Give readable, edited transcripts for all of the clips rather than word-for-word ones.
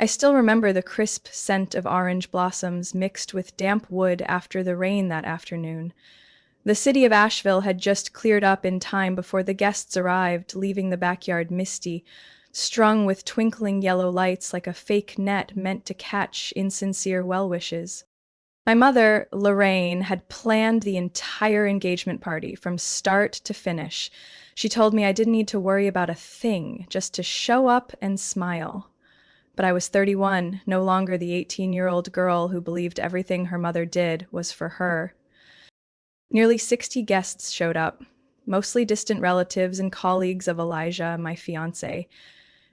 I still remember the crisp scent of orange blossoms mixed with damp wood after the rain that afternoon. The city of Asheville had just cleared up in time before the guests arrived, leaving the backyard misty, strung with twinkling yellow lights like a fake net meant to catch insincere well-wishes. My mother, Lorraine, had planned the entire engagement party from start to finish. She told me I didn't need to worry about a thing, just to show up and smile. But I was 31, no longer the 18-year-old girl who believed everything her mother did was for her. Nearly 60 guests showed up, mostly distant relatives and colleagues of Elijah, my fiancé.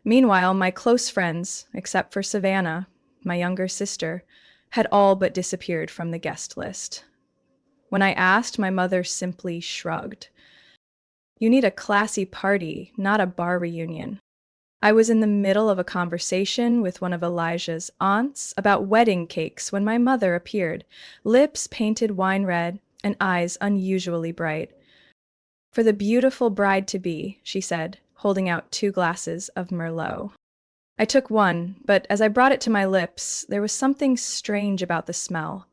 Meanwhile, my close friends, except for Savannah, my younger sister, had all but disappeared from the guest list. When I asked, my mother simply shrugged. "You need a classy party, not a bar reunion." I was in the middle of a conversation with one of Elijah's aunts about wedding cakes when my mother appeared, lips painted wine red and eyes unusually bright. "For the beautiful bride-to-be," she said, holding out 2 glasses of Merlot. I took one, but as I brought it to my lips, there was something strange about the smell.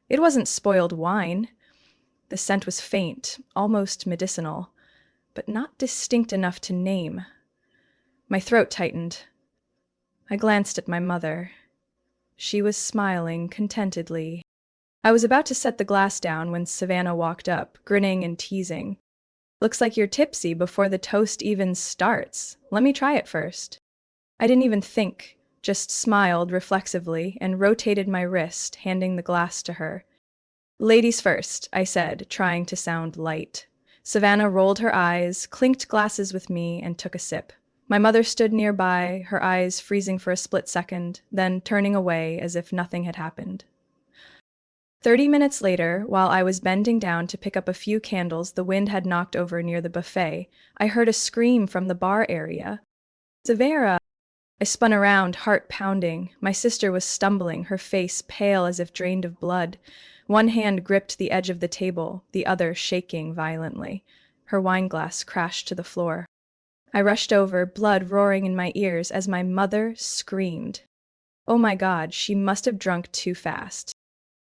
It wasn't spoiled wine. The scent was faint, almost medicinal, but not distinct enough to name. My throat tightened. I glanced at my mother. She was smiling contentedly. I was about to set the glass down when Savannah walked up, grinning and teasing. "Looks like you're tipsy before the toast even starts. Let me try it first." I didn't even think, just smiled reflexively and rotated my wrist, handing the glass to her. "Ladies first," I said, trying to sound light. Savannah rolled her eyes, clinked glasses with me, and took a sip. My mother stood nearby, her eyes freezing for a split second, then turning away as if nothing had happened. 30 minutes later, while I was bending down to pick up a few candles the wind had knocked over near the buffet, I heard a scream from the bar area. "Savannah!" I spun around, heart pounding. My sister was stumbling, her face pale as if drained of blood. One hand gripped the edge of the table, the other shaking violently. Her wineglass crashed to the floor. I rushed over, blood roaring in my ears as my mother screamed. Oh my God, she must have drunk too fast.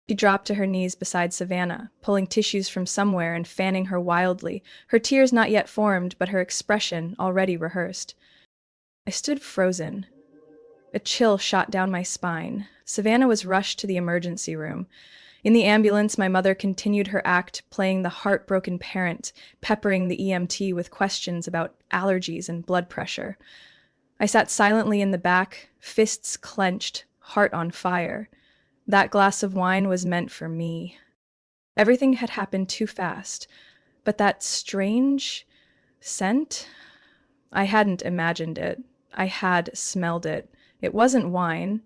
She dropped to her knees beside Savannah, pulling tissues from somewhere and fanning her wildly, her tears not yet formed, but her expression already rehearsed. I stood frozen. A chill shot down my spine. Savannah was rushed to the emergency room. In the ambulance, my mother continued her act, playing the heartbroken parent, peppering the EMT with questions about allergies and blood pressure. I sat silently in the back, fists clenched, heart on fire. That glass of wine was meant for me. Everything had happened too fast, but that strange scent? I hadn't imagined it. I had smelled it. It wasn't wine,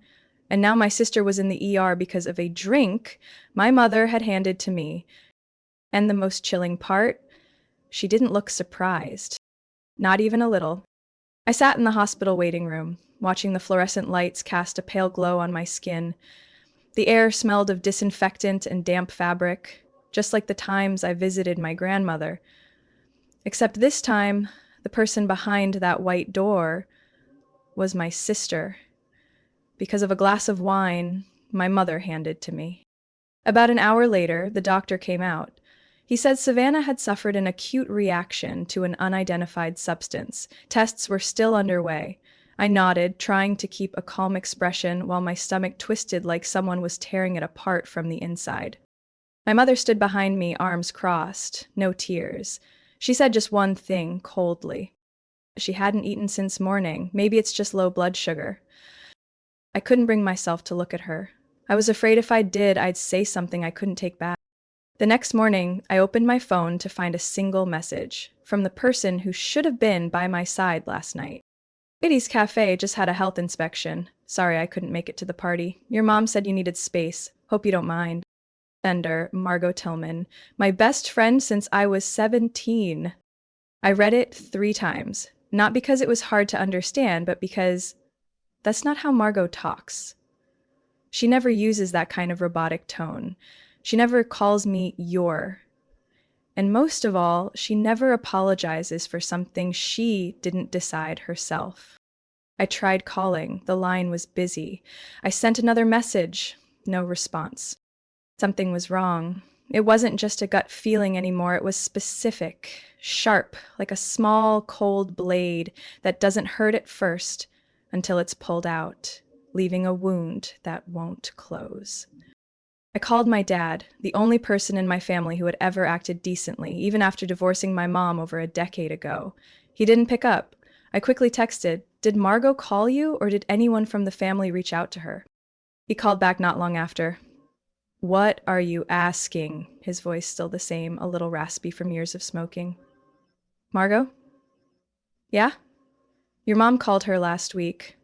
and now my sister was in the ER because of a drink my mother had handed to me. And the most chilling part, she didn't look surprised. Not even a little. I sat in the hospital waiting room, watching the fluorescent lights cast a pale glow on my skin. The air smelled of disinfectant and damp fabric, just like the times I visited my grandmother. Except this time, the person behind that white door was my sister, because of a glass of wine my mother handed to me. About an hour later, the doctor came out. He said Savannah had suffered an acute reaction to an unidentified substance. Tests were still underway. I nodded, trying to keep a calm expression while my stomach twisted like someone was tearing it apart from the inside. My mother stood behind me, arms crossed, no tears. She said just one thing, coldly. She hadn't eaten since morning. Maybe it's just low blood sugar. I couldn't bring myself to look at her. I was afraid if I did, I'd say something I couldn't take back. The next morning, I opened my phone to find a single message from the person who should have been by my side last night. "Ladies' Cafe just had a health inspection. Sorry I couldn't make it to the party. Your mom said you needed space. Hope you don't mind. Sender, Margot Tillman, my best friend since I was 17. I read it 3 times. Not because it was hard to understand, but because that's not how Margot talks. She never uses that kind of robotic tone. She never calls me your. And most of all, she never apologizes for something she didn't decide herself. I tried calling. The line was busy. I sent another message. No response. Something was wrong. It wasn't just a gut feeling anymore. It was specific, sharp, like a small, cold blade that doesn't hurt at first until it's pulled out, leaving a wound that won't close. I called my dad, the only person in my family who had ever acted decently, even after divorcing my mom over a decade ago. He didn't pick up. I quickly texted, "Did Margot call you, or did anyone from the family reach out to her?" He called back not long after. "What are you asking?" His voice still the same, a little raspy from years of smoking. "Margot? Yeah? Your mom called her last week.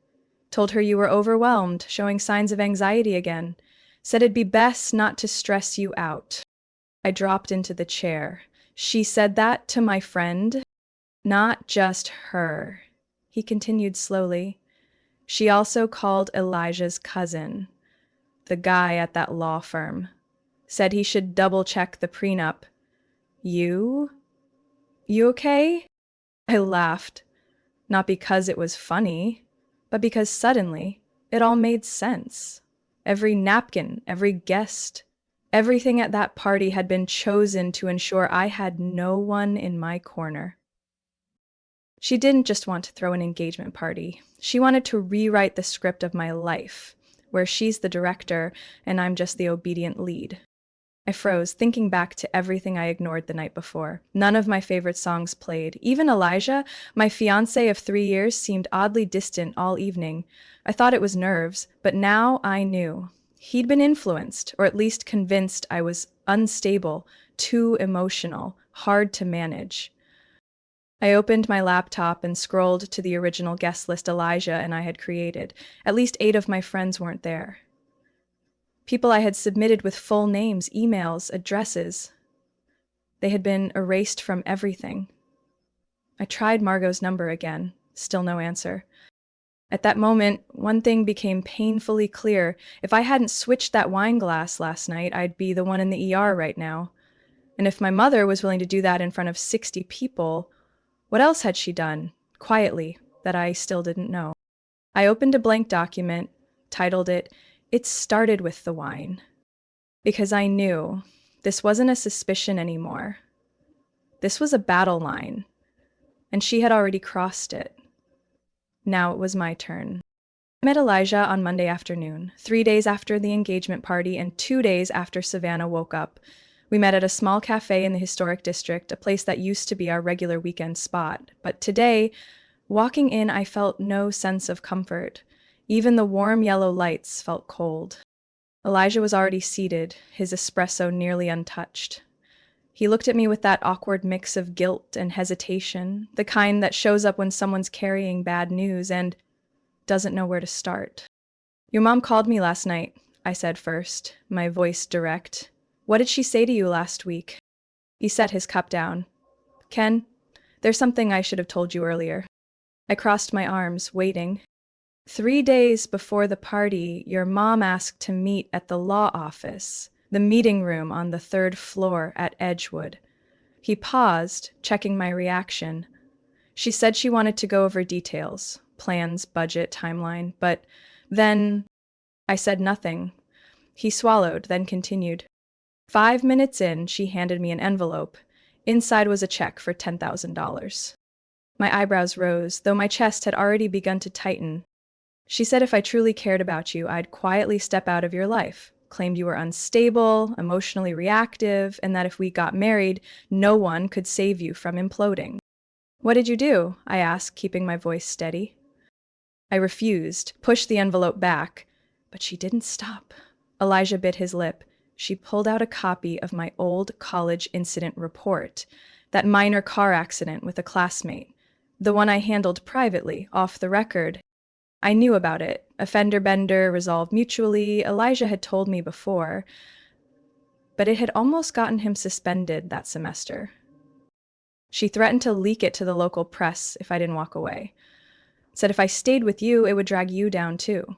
Told her you were overwhelmed, showing signs of anxiety again. Said it'd be best not to stress you out." I dropped into the chair. "She said that to my friend? Not just her." He continued slowly. "She also called Elijah's cousin, the guy at that law firm. Said he should double-check the prenup. You? You okay?" I laughed. Not because it was funny, but because suddenly it all made sense. Every napkin, every guest, everything at that party had been chosen to ensure I had no one in my corner. She didn't just want to throw an engagement party. She wanted to rewrite the script of my life, where she's the director and I'm just the obedient lead. I froze, thinking back to everything I ignored the night before. None of my favorite songs played. Even Elijah, my fiancé of 3 years, seemed oddly distant all evening. I thought it was nerves, but now I knew. He'd been influenced, or at least convinced I was unstable, too emotional, hard to manage. I opened my laptop and scrolled to the original guest list Elijah and I had created. At least 8 of my friends weren't there. People I had submitted with full names, emails, addresses. They had been erased from everything. I tried Margot's number again. Still no answer. At that moment, one thing became painfully clear. If I hadn't switched that wine glass last night, I'd be the one in the ER right now. And if my mother was willing to do that in front of 60 people, what else had she done, quietly, that I still didn't know? I opened a blank document, titled it, "It Started with the Wine," because I knew this wasn't a suspicion anymore. This was a battle line, and she had already crossed it. Now it was my turn. I met Elijah on Monday afternoon, 3 days after the engagement party and 2 days after Savannah woke up. We met at a small cafe in the historic district, a place that used to be our regular weekend spot. But today, walking in, I felt no sense of comfort. Even the warm yellow lights felt cold. Elijah was already seated, his espresso nearly untouched. He looked at me with that awkward mix of guilt and hesitation, the kind that shows up when someone's carrying bad news and doesn't know where to start. "Your mom called me last night," I said first, my voice direct. "What did she say to you last week?" He set his cup down. "Ken, there's something I should have told you earlier." I crossed my arms, waiting. 3 days before the party, your mom asked to meet at the law office, the meeting room on the 3rd floor at Edgewood. He paused, checking my reaction. She said she wanted to go over details, plans, budget, timeline, but then I said nothing. He swallowed, then continued. 5 minutes in, she handed me an envelope. Inside was a check for $10,000. My eyebrows rose, though my chest had already begun to tighten. She said if I truly cared about you, I'd quietly step out of your life, claimed you were unstable, emotionally reactive, and that if we got married, no one could save you from imploding. "What did you do?" I asked, keeping my voice steady. I refused, pushed the envelope back, but she didn't stop. Elijah bit his lip. She pulled out a copy of my old college incident report, that minor car accident with a classmate, the one I handled privately, off the record. I knew about it. A fender bender, resolved mutually. Elijah had told me before, but it had almost gotten him suspended that semester. She threatened to leak it to the local press if I didn't walk away. Said if I stayed with you, it would drag you down too.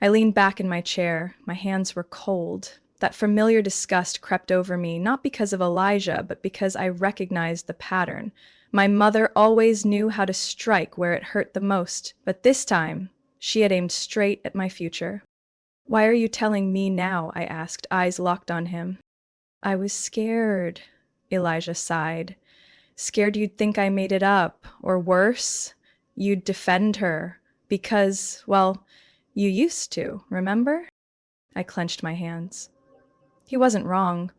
I leaned back in my chair. My hands were cold. That familiar disgust crept over me, not because of Elijah, but because I recognized the pattern. My mother always knew how to strike where it hurt the most, but this time she had aimed straight at my future. Why are you telling me now? I asked, eyes locked on him. I was scared, Elijah sighed. Scared you'd think I made it up, or worse, you'd defend her, because, well, you used to, remember? I clenched my hands. He wasn't wrong.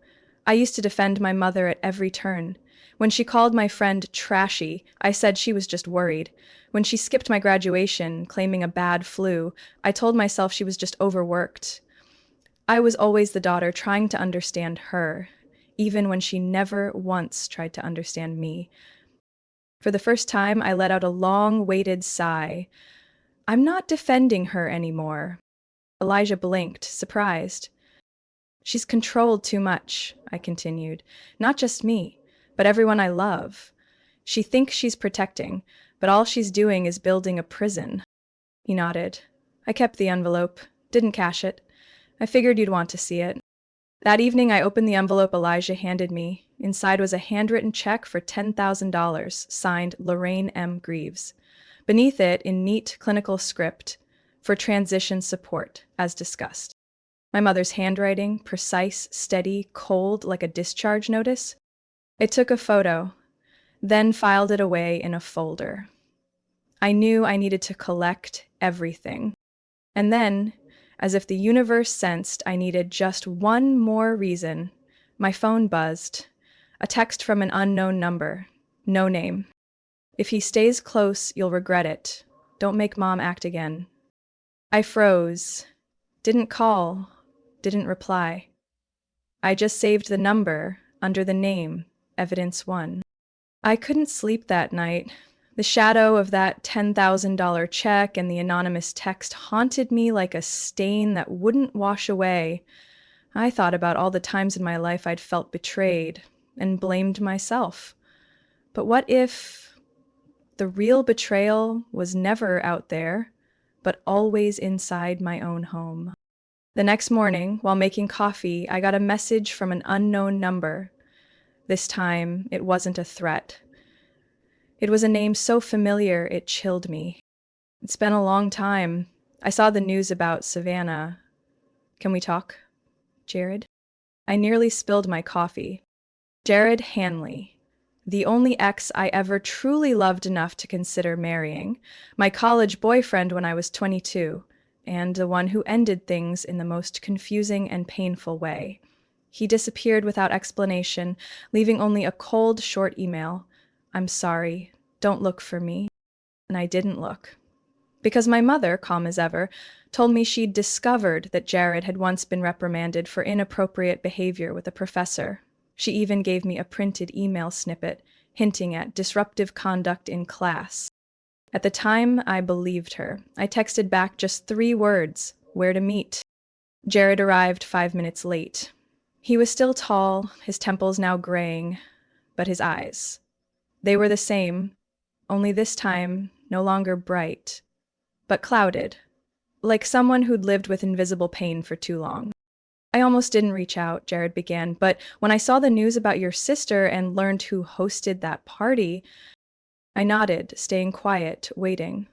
I used to defend my mother at every turn. When she called my friend trashy, I said she was just worried. When she skipped my graduation, claiming a bad flu, I told myself she was just overworked. I was always the daughter trying to understand her, even when she never once tried to understand me. For the first time, I let out a long-waited sigh. I'm not defending her anymore. Elijah blinked, surprised. She's controlled too much, I continued. Not just me, but everyone I love. She thinks she's protecting, but all she's doing is building a prison. He nodded. I kept the envelope, didn't cash it. I figured you'd want to see it. That evening, I opened the envelope Elijah handed me. Inside was a handwritten check for $10,000, signed Lorraine M. Greaves. Beneath it, in neat clinical script, for transition support, as discussed. My mother's handwriting, precise, steady, cold like a discharge notice. I took a photo, then filed it away in a folder. I knew I needed to collect everything. And then, as if the universe sensed I needed just one more reason, my phone buzzed. A text from an unknown number. No name. If he stays close, you'll regret it. Don't make Mom act again. I froze. Didn't call. Didn't reply. I just saved the number under the name, Evidence 1. I couldn't sleep that night. The shadow of that $10,000 check and the anonymous text haunted me like a stain that wouldn't wash away. I thought about all the times in my life I'd felt betrayed and blamed myself. But what if the real betrayal was never out there, but always inside my own home? The next morning, while making coffee, I got a message from an unknown number. This time, it wasn't a threat. It was a name so familiar it chilled me. It's been a long time. I saw the news about Savannah. Can we talk? Jared? I nearly spilled my coffee. Jared Hanley. The only ex I ever truly loved enough to consider marrying. My college boyfriend when I was 22. And the one who ended things in the most confusing and painful way. He disappeared without explanation, leaving only a cold, short email. I'm sorry. Don't look for me. And I didn't look. Because my mother, calm as ever, told me she'd discovered that Jared had once been reprimanded for inappropriate behavior with a professor. She even gave me a printed email snippet, hinting at disruptive conduct in class. At the time, I believed her. I texted back just 3 words, where to meet. Jared arrived 5 minutes late. He was still tall, his temples now graying, but his eyes. They were the same, only this time no longer bright, but clouded, like someone who'd lived with invisible pain for too long. I almost didn't reach out, Jared began, but when I saw the news about your sister and learned who hosted that party, I nodded, staying quiet, waiting.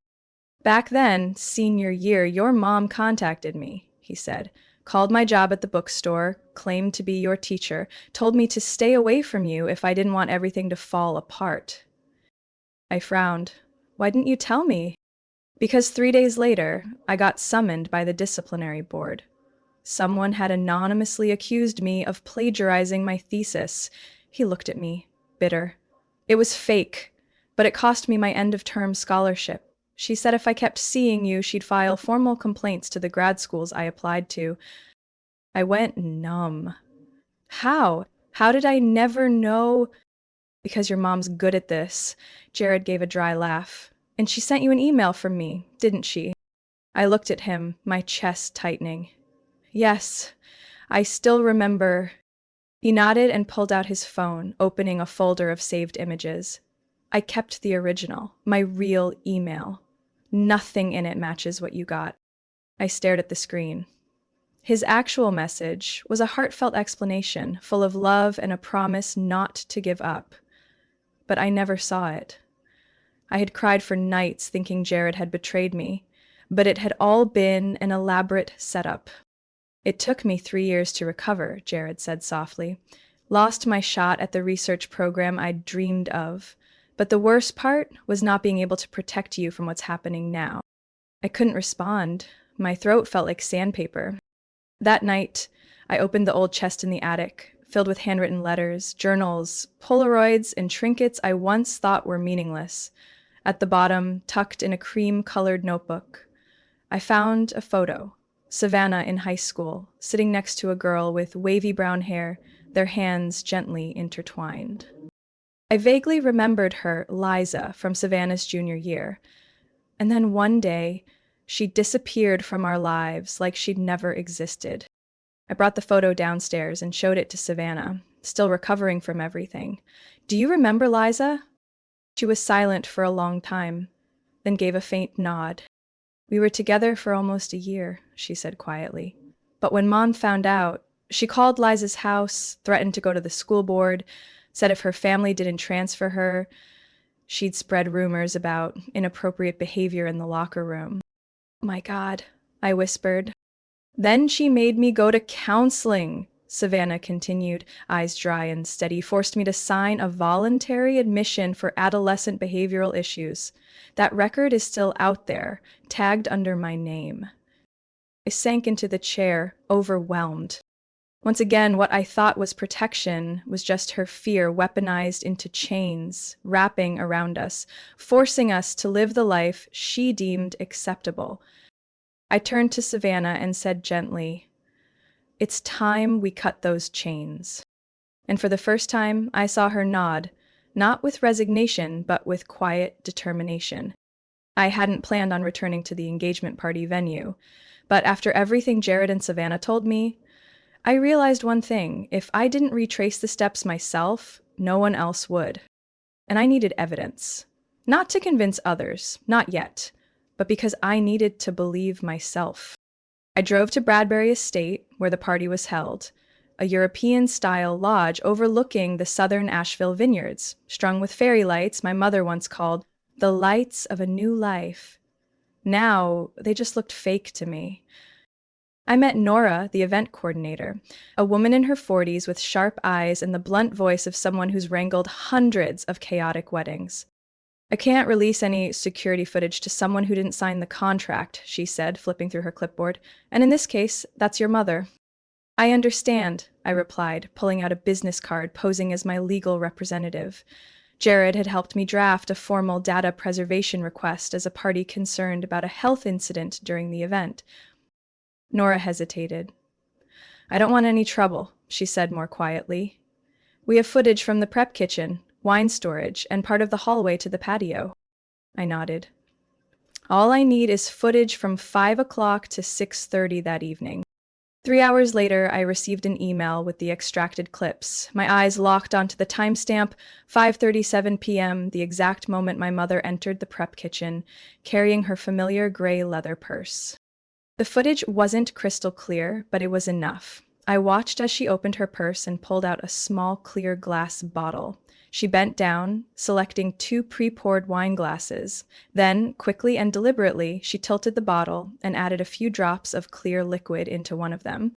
Back then, senior year, your mom contacted me, he said. Called my job at the bookstore, claimed to be your teacher, told me to stay away from you if I didn't want everything to fall apart. I frowned. Why didn't you tell me? Because 3 days later, I got summoned by the disciplinary board. Someone had anonymously accused me of plagiarizing my thesis. He looked at me, bitter. It was fake, but it cost me my end-of-term scholarship. She said if I kept seeing you, she'd file formal complaints to the grad schools I applied to. I went numb. How? How did I never know? Because your mom's good at this. Jared gave a dry laugh. And she sent you an email from me, didn't she? I looked at him, my chest tightening. Yes, I still remember. He nodded and pulled out his phone, opening a folder of saved images. I kept the original, my real email. Nothing in it matches what you got. I stared at the screen. His actual message was a heartfelt explanation, full of love and a promise not to give up. but I never saw it. I had cried for nights thinking Jared had betrayed me, but it had all been an elaborate setup. It took me 3 years to recover, Jared said softly. Lost my shot at the research program I'd dreamed of. But the worst part was not being able to protect you from what's happening now. I couldn't respond. My throat felt like sandpaper. That night, I opened the old chest in the attic, filled with handwritten letters, journals, Polaroids, and trinkets I once thought were meaningless. At the bottom, tucked in a cream-colored notebook, I found a photo. Savannah in high school, sitting next to a girl with wavy brown hair, their hands gently intertwined. I vaguely remembered her, Liza, from Savannah's junior year. And then one day, she disappeared from our lives like she'd never existed. I brought the photo downstairs and showed it to Savannah, still recovering from everything. "Do you remember Liza?" She was silent for a long time, then gave a faint nod. "We were together for almost a year," she said quietly. "But when Mom found out, she called Liza's house, threatened to go to the school board, said if her family didn't transfer her, she'd spread rumors about inappropriate behavior in the locker room." "My God," I whispered. "Then she made me go to counseling," Savannah continued, eyes dry and steady, "forced me to sign a voluntary admission for adolescent behavioral issues. That record is still out there, tagged under my name." I sank into the chair, overwhelmed. Once again, what I thought was protection was just her fear weaponized into chains, wrapping around us, forcing us to live the life she deemed acceptable. I turned to Savannah and said gently, "It's time we cut those chains." And for the first time, I saw her nod, not with resignation, but with quiet determination. I hadn't planned on returning to the engagement party venue, but after everything Jared and Savannah told me, I realized one thing: if I didn't retrace the steps myself, no one else would. And I needed evidence. Not to convince others, not yet, but because I needed to believe myself. I drove to Bradbury Estate, where the party was held, a European-style lodge overlooking the southern Asheville vineyards, strung with fairy lights my mother once called the lights of a new life. Now, they just looked fake to me. I met Nora, the event coordinator, a woman in her 40s with sharp eyes and the blunt voice of someone who's wrangled hundreds of chaotic weddings. "I can't release any security footage to someone who didn't sign the contract," she said, flipping through her clipboard. "And in this case, that's your mother." "I understand," I replied, pulling out a business card posing as my legal representative. Jared had helped me draft a formal data preservation request as a party concerned about a health incident during the event. Nora hesitated. "I don't want any trouble," she said more quietly. "We have footage from the prep kitchen, wine storage, and part of the hallway to the patio." I nodded. "All I need is footage from 5 o'clock to 6:30 that evening." 3 hours later, I received an email with the extracted clips. My eyes locked onto the timestamp, 5:37 p.m., the exact moment my mother entered the prep kitchen, carrying her familiar gray leather purse. The footage wasn't crystal clear, but it was enough. I watched as she opened her purse and pulled out a small clear glass bottle. She bent down, selecting 2 pre-poured wine glasses. Then, quickly and deliberately, she tilted the bottle and added a few drops of clear liquid into one of them.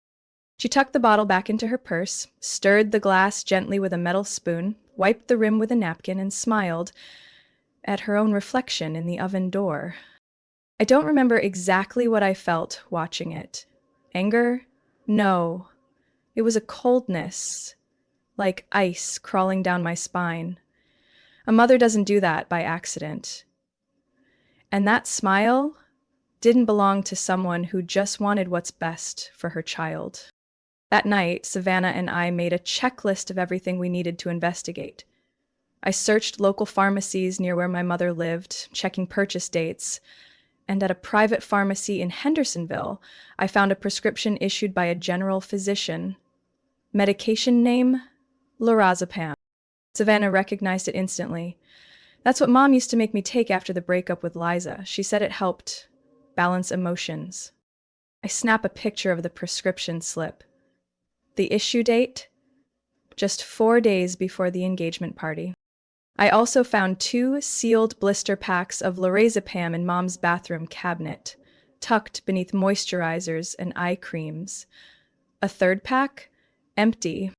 She tucked the bottle back into her purse, stirred the glass gently with a metal spoon, wiped the rim with a napkin, and smiled at her own reflection in the oven door. I don't remember exactly what I felt watching it. Anger? No. It was a coldness, like ice crawling down my spine. A mother doesn't do that by accident. And that smile didn't belong to someone who just wanted what's best for her child. That night, Savannah and I made a checklist of everything we needed to investigate. I searched local pharmacies near where my mother lived, checking purchase dates, and at a private pharmacy in Hendersonville, I found a prescription issued by a general physician. Medication name? Lorazepam. Savannah recognized it instantly. "That's what Mom used to make me take after the breakup with Liza. She said it helped balance emotions." I snap a picture of the prescription slip. The issue date? Just 4 days before the engagement party. I also found 2 sealed blister packs of lorazepam in Mom's bathroom cabinet, tucked beneath moisturizers and eye creams. A third pack? Empty.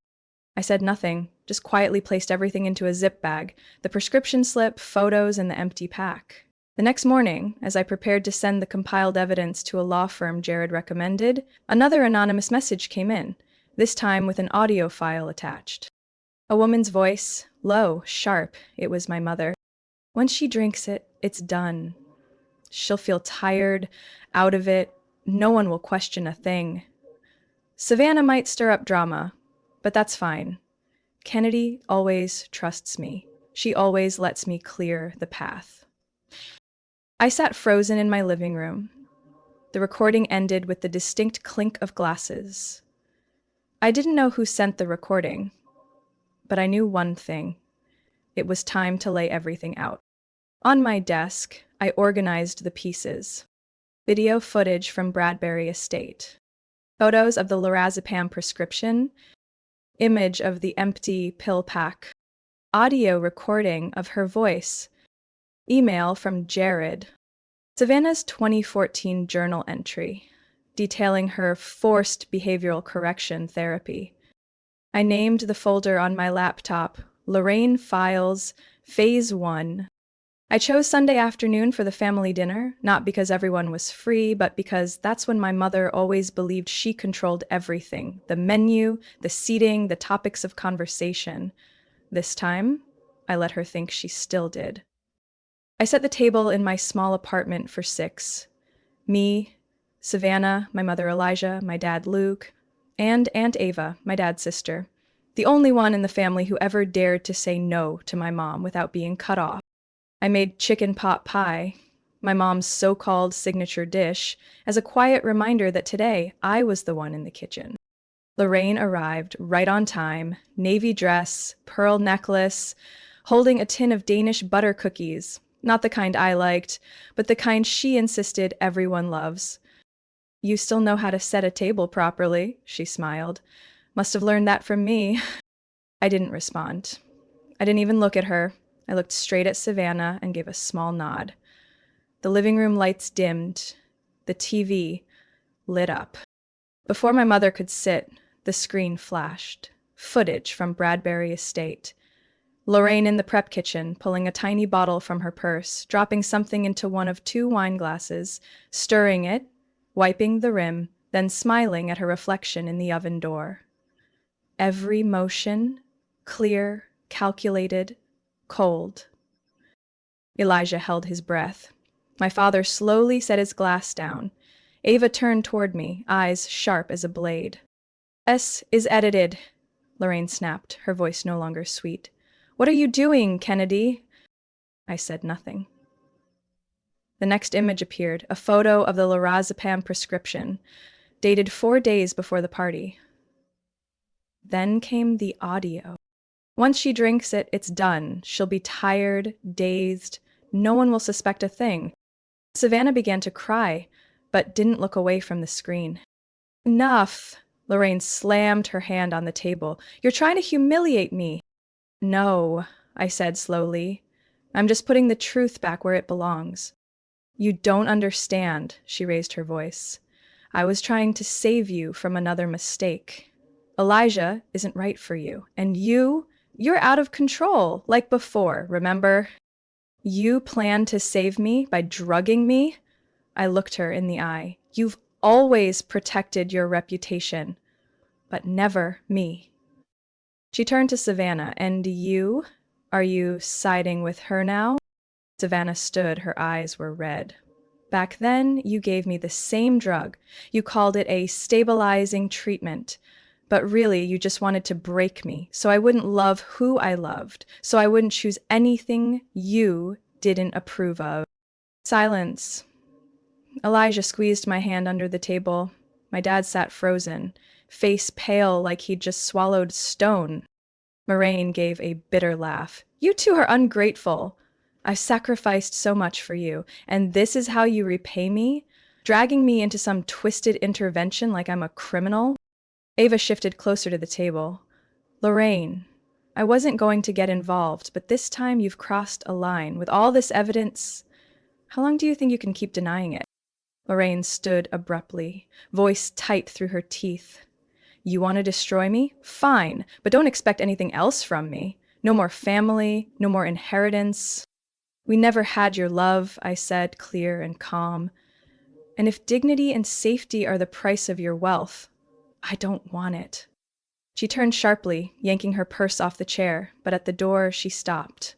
I said nothing, just quietly placed everything into a zip bag, the prescription slip, photos, and the empty pack. The next morning, as I prepared to send the compiled evidence to a law firm Jared recommended, another anonymous message came in, this time with an audio file attached. A woman's voice, low, sharp. It was my mother. Once she drinks it, it's done. She'll feel tired, out of it. No one will question a thing. Savannah might stir up drama, but that's fine. Kennedy always trusts me. She always lets me clear the path. I sat frozen in my living room. The recording ended with the distinct clink of glasses. I didn't know who sent the recording, but I knew one thing. It was time to lay everything out. On my desk, I organized the pieces. Video footage from Bradbury Estate. Photos of the lorazepam prescription. Image of the empty pill pack. Audio recording of her voice. Email from Jared. Savannah's 2014 journal entry, detailing her forced behavioral correction therapy. I named the folder on my laptop Lorraine Files, Phase 1. I chose Sunday afternoon for the family dinner, not because everyone was free, but because that's when my mother always believed she controlled everything, the menu, the seating, the topics of conversation. This time, I let her think she still did. I set the table in my small apartment for 6. Me, Savannah, my mother Elijah, my dad Luke, and Aunt Ava, my dad's sister, the only one in the family who ever dared to say no to my mom without being cut off. I made chicken pot pie, my mom's so-called signature dish, as a quiet reminder that today I was the one in the kitchen. Lorraine arrived right on time, navy dress, pearl necklace, holding a tin of Danish butter cookies, not the kind I liked, but the kind she insisted everyone loves. "You still know how to set a table properly," she smiled. "Must have learned that from me." I didn't respond. I didn't even look at her. I looked straight at Savannah and gave a small nod. The living room lights dimmed. The TV lit up. Before my mother could sit, the screen flashed. Footage from Bradbury Estate. Lorraine in the prep kitchen, pulling a tiny bottle from her purse, dropping something into one of 2 wine glasses, stirring it, wiping the rim, then smiling at her reflection in the oven door. Every motion, clear, calculated, cold. Elijah held his breath. My father slowly set his glass down. Ava turned toward me, eyes sharp as a blade. "S is edited," Lorraine snapped, her voice no longer sweet. "What are you doing, Kennedy?" I said nothing. The next image appeared, a photo of the lorazepam prescription, dated 4 days before the party. Then came the audio. Once she drinks it, it's done. She'll be tired, dazed. No one will suspect a thing. Savannah began to cry, but didn't look away from the screen. "Enough!" Lorraine slammed her hand on the table. "You're trying to humiliate me." "No," I said slowly. "I'm just putting the truth back where it belongs." "You don't understand," she raised her voice. "I was trying to save you from another mistake. Elijah isn't right for you, and you're out of control, like before, remember? You planned to save me by drugging me?" I looked her in the eye. "You've always protected your reputation, but never me." She turned to Savannah. "And you? Are you siding with her now?" Savannah stood, her eyes were red. "Back then, you gave me the same drug. You called it a stabilizing treatment. But really, you just wanted to break me, so I wouldn't love who I loved, so I wouldn't choose anything you didn't approve of." Silence. Elijah squeezed my hand under the table. My dad sat frozen, face pale like he'd just swallowed stone. Moraine gave a bitter laugh. "You two are ungrateful. I've sacrificed so much for you, and this is how you repay me? Dragging me into some twisted intervention like I'm a criminal?" Ava shifted closer to the table. "Lorraine, I wasn't going to get involved, but this time you've crossed a line. With all this evidence, how long do you think you can keep denying it? Lorraine stood abruptly, voice tight through her teeth. You want to destroy me? Fine, but don't expect anything else from me. No more family, no more inheritance. We never had your love, I said, clear and calm. And if dignity and safety are the price of your wealth, I don't want it. She turned sharply, yanking her purse off the chair, but at the door she stopped.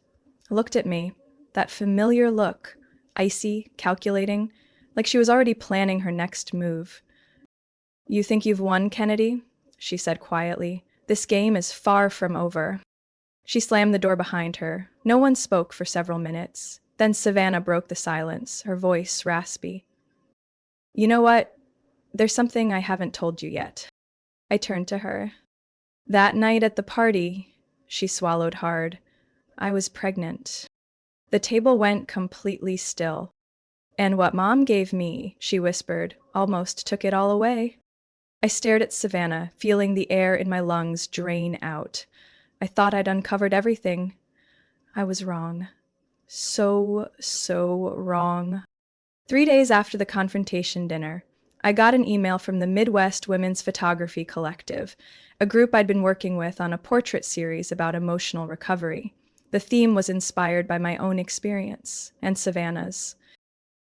Looked at me, that familiar look, icy, calculating, like she was already planning her next move. You think you've won, Kennedy? She said quietly. This game is far from over. She slammed the door behind her. No one spoke for several minutes. Then Savannah broke the silence, her voice raspy. You know what? There's something I haven't told you yet. I turned to her. That night at the party, she swallowed hard, I was pregnant. The table went completely still. And what Mom gave me, she whispered, almost took it all away. I stared at Savannah, feeling the air in my lungs drain out. I thought I'd uncovered everything. I was wrong. So wrong. 3 days after the confrontation dinner, I got an email from the Midwest Women's Photography Collective, a group I'd been working with on a portrait series about emotional recovery. The theme was inspired by my own experience and Savannah's.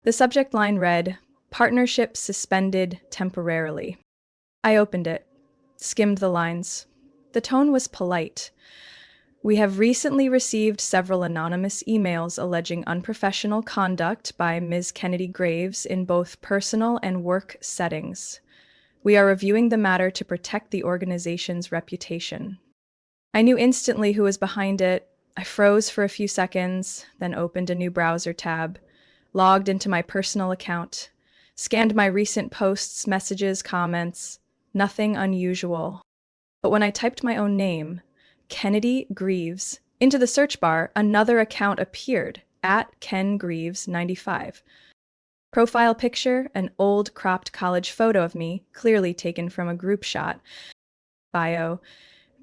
The subject line read, Partnership Suspended Temporarily. I opened it, skimmed the lines. The tone was polite. We have recently received several anonymous emails alleging unprofessional conduct by Ms. Kennedy Graves in both personal and work settings. We are reviewing the matter to protect the organization's reputation. I knew instantly who was behind it. I froze for a few seconds, then opened a new browser tab, logged into my personal account, scanned my recent posts, messages, comments. Nothing unusual. But when I typed my own name, Kennedy Greaves, into the search bar, another account appeared, @KenGreaves95. Profile picture, an old cropped college photo of me, clearly taken from a group shot. Bio,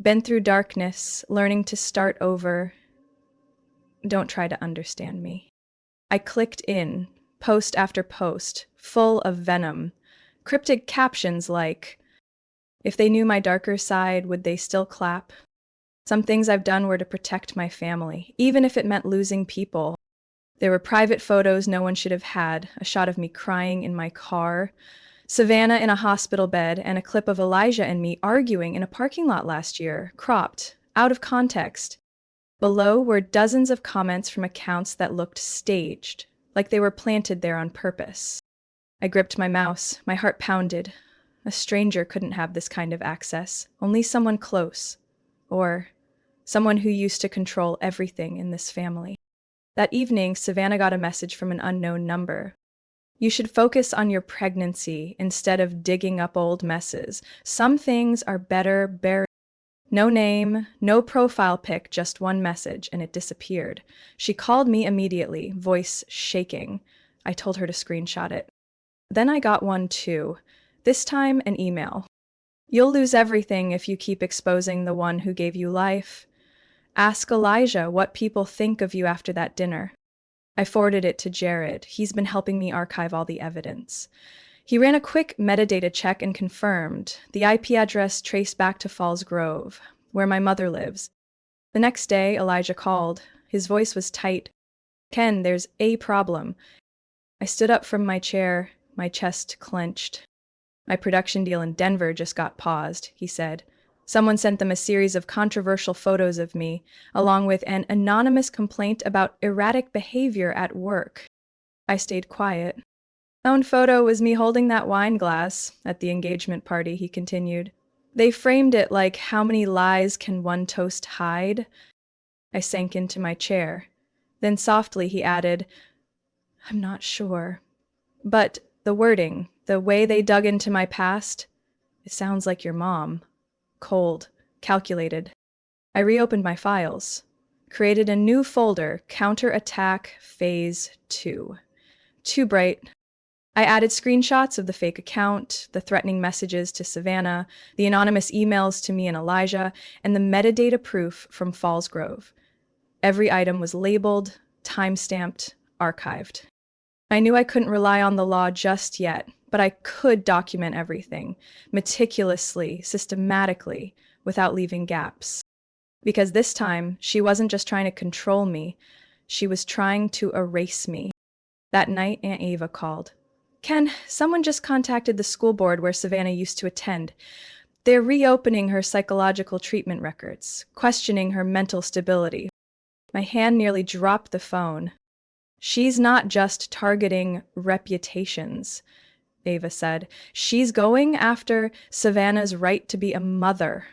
been through darkness, learning to start over. Don't try to understand me. I clicked in, post after post, full of venom. Cryptic captions like, if they knew my darker side, would they still clap? Some things I've done were to protect my family, even if it meant losing people. There were private photos no one should have had, a shot of me crying in my car, Savannah in a hospital bed, and a clip of Elijah and me arguing in a parking lot last year, cropped, out of context. Below were dozens of comments from accounts that looked staged, like they were planted there on purpose. I gripped my mouse, my heart pounded. A stranger couldn't have this kind of access, only someone close, or someone who used to control everything in this family. That evening, Savannah got a message from an unknown number. You should focus on your pregnancy instead of digging up old messes. Some things are better buried. No name, no profile pic, just one message, and it disappeared. She called me immediately, voice shaking. I told her to screenshot it. Then I got one too. This time, an email. You'll lose everything if you keep exposing the one who gave you life. Ask Elijah what people think of you after that dinner. I forwarded it to Jared. He's been helping me archive all the evidence. He ran a quick metadata check and confirmed. The IP address traced back to Falls Grove, where my mother lives. The next day, Elijah called. His voice was tight. Ken, there's a problem. I stood up from my chair, my chest clenched. My production deal in Denver just got paused, he said. Someone sent them a series of controversial photos of me, along with an anonymous complaint about erratic behavior at work. I stayed quiet. My own photo was me holding that wine glass at the engagement party, he continued. They framed it like, how many lies can one toast hide? I sank into my chair. Then softly he added, I'm not sure. But the wording, the way they dug into my past, it sounds like your mom. Cold, calculated. I reopened my files, created a new folder, Counterattack Phase 2. Too bright. I added screenshots of the fake account, the threatening messages to Savannah, the anonymous emails to me and Elijah, and the metadata proof from Falls Grove. Every item was labeled, time-stamped, archived. I knew I couldn't rely on the law just yet, but I could document everything, meticulously, systematically, without leaving gaps. Because this time, she wasn't just trying to control me, she was trying to erase me. That night, Aunt Ava called. Ken, someone just contacted the school board where Savannah used to attend. They're reopening her psychological treatment records, questioning her mental stability. My hand nearly dropped the phone. She's not just targeting reputations, Ava said. She's going after Savannah's right to be a mother.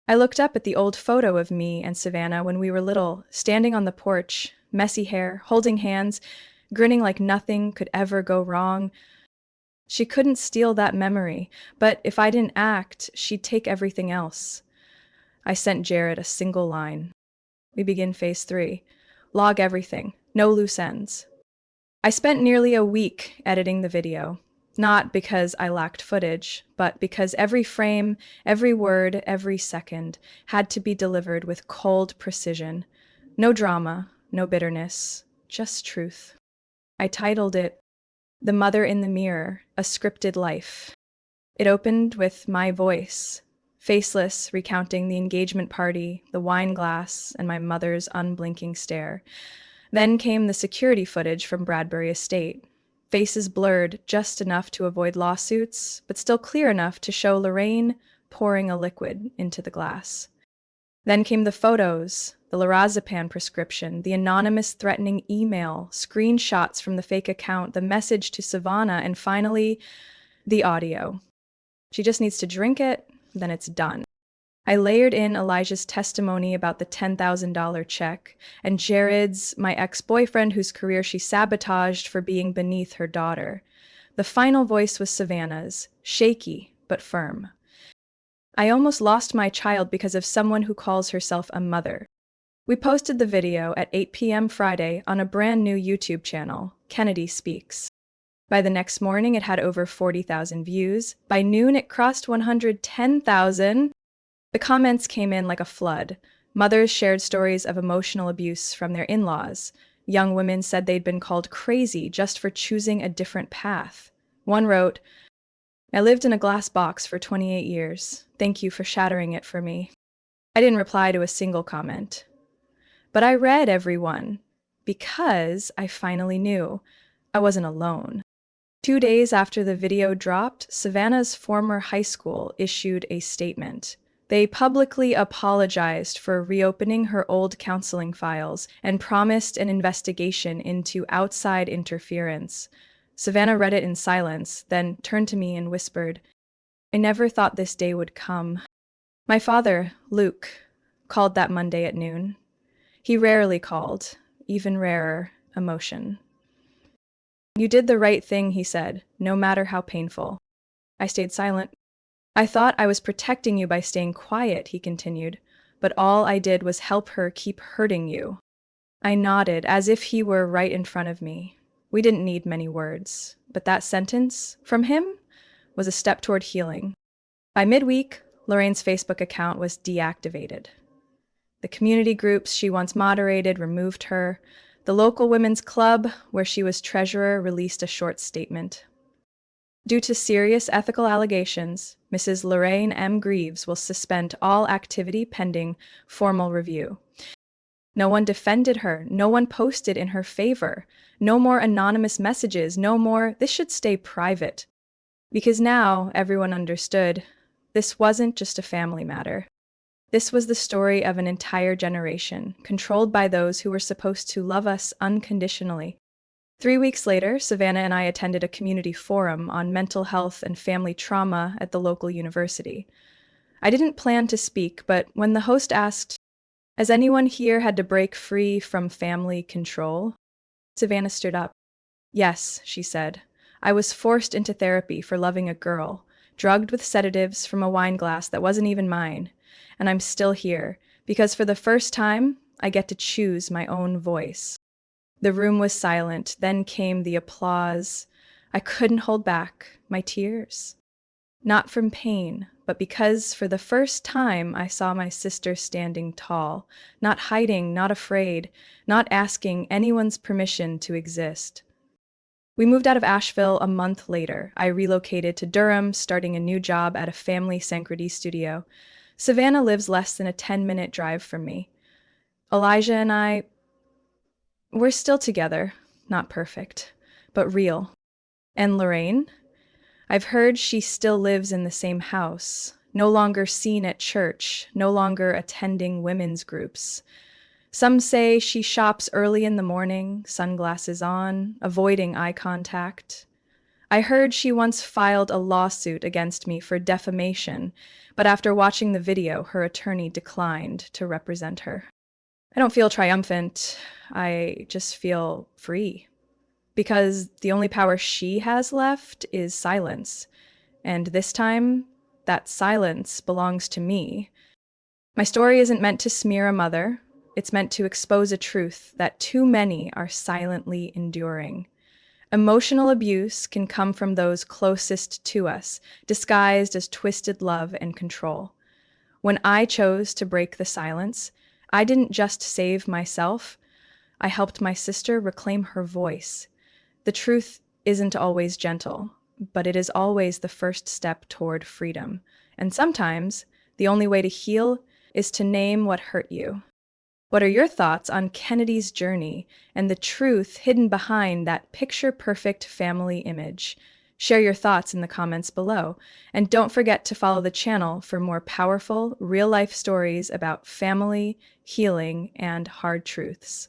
I looked up at the old photo of me and Savannah when we were little, standing on the porch, messy hair, holding hands, grinning like nothing could ever go wrong. She couldn't steal that memory, but if I didn't act, she'd take everything else. I sent Jared a single line. We begin phase 3. Log everything. No loose ends. I spent nearly a week editing the video. Not because I lacked footage, but because every frame, every word, every second had to be delivered with cold precision. No drama, no bitterness, just truth. I titled it, The Mother in the Mirror, A Scripted Life. It opened with my voice, faceless, recounting the engagement party, the wine glass, and my mother's unblinking stare. Then came the security footage from Bradbury Estate. Faces blurred just enough to avoid lawsuits, but still clear enough to show Lorraine pouring a liquid into the glass. Then came the photos, the lorazepam prescription, the anonymous threatening email, screenshots from the fake account, the message to Savannah, and finally, the audio. She just needs to drink it, then it's done. I layered in Elijah's testimony about the $10,000 check, and Jared's, my ex-boyfriend whose career she sabotaged for being beneath her daughter. The final voice was Savannah's, shaky but firm. I almost lost my child because of someone who calls herself a mother. We posted the video at 8 p.m. Friday on a brand new YouTube channel, Kennedy Speaks. By the next morning, it had over 40,000 views. By noon, it crossed 110,000. The comments came in like a flood. Mothers shared stories of emotional abuse from their in-laws. Young women said they'd been called crazy just for choosing a different path. One wrote, I lived in a glass box for 28 years. Thank you for shattering it for me. I didn't reply to a single comment. But I read every one, because I finally knew I wasn't alone. 2 days after the video dropped, Savannah's former high school issued a statement. They publicly apologized for reopening her old counseling files and promised an investigation into outside interference. Savannah read it in silence, then turned to me and whispered, I never thought this day would come. My father, Luke, called that Monday at noon. He rarely called, even rarer, emotion. You did the right thing, he said, no matter how painful. I stayed silent. I thought I was protecting you by staying quiet, he continued, but all I did was help her keep hurting you. I nodded as if he were right in front of me. We didn't need many words, but that sentence, from him, was a step toward healing. By midweek, Lorraine's Facebook account was deactivated. The community groups she once moderated removed her. The local women's club, where she was treasurer, released a short statement. Due to serious ethical allegations, Mrs. Lorraine M. Greaves will suspend all activity pending formal review. No one defended her. No one posted in her favor. No more anonymous messages. No more, this should stay private. Because now everyone understood this wasn't just a family matter. This was the story of an entire generation, controlled by those who were supposed to love us unconditionally. 3 weeks later, Savannah and I attended a community forum on mental health and family trauma at the local university. I didn't plan to speak, but when the host asked, has anyone here had to break free from family control? Savannah stood up. Yes, she said. I was forced into therapy for loving a girl, drugged with sedatives from a wine glass that wasn't even mine. And I'm still here, because for the first time, I get to choose my own voice. The room was silent, then came the applause. I couldn't hold back my tears. Not from pain, but because for the first time I saw my sister standing tall, not hiding, not afraid, not asking anyone's permission to exist. We moved out of Asheville a month later. I relocated to Durham, starting a new job at a family synchrony studio. Savannah lives less than a 10-minute drive from me. Elijah and we're still together. Not perfect, but real. And Lorraine? I've heard she still lives in the same house, no longer seen at church, no longer attending women's groups. Some say she shops early in the morning, sunglasses on, avoiding eye contact. I heard she once filed a lawsuit against me for defamation, but after watching the video, her attorney declined to represent her. I don't feel triumphant. I just feel free. Because the only power she has left is silence. And this time, that silence belongs to me. My story isn't meant to smear a mother. It's meant to expose a truth that too many are silently enduring. Emotional abuse can come from those closest to us, disguised as twisted love and control. When I chose to break the silence, I didn't just save myself, I helped my sister reclaim her voice. The truth isn't always gentle, but it is always the first step toward freedom. And sometimes, the only way to heal is to name what hurt you. What are your thoughts on Kennedy's journey and the truth hidden behind that picture-perfect family image? Share your thoughts in the comments below. And don't forget to follow the channel for more powerful, real-life stories about family, healing, and hard truths.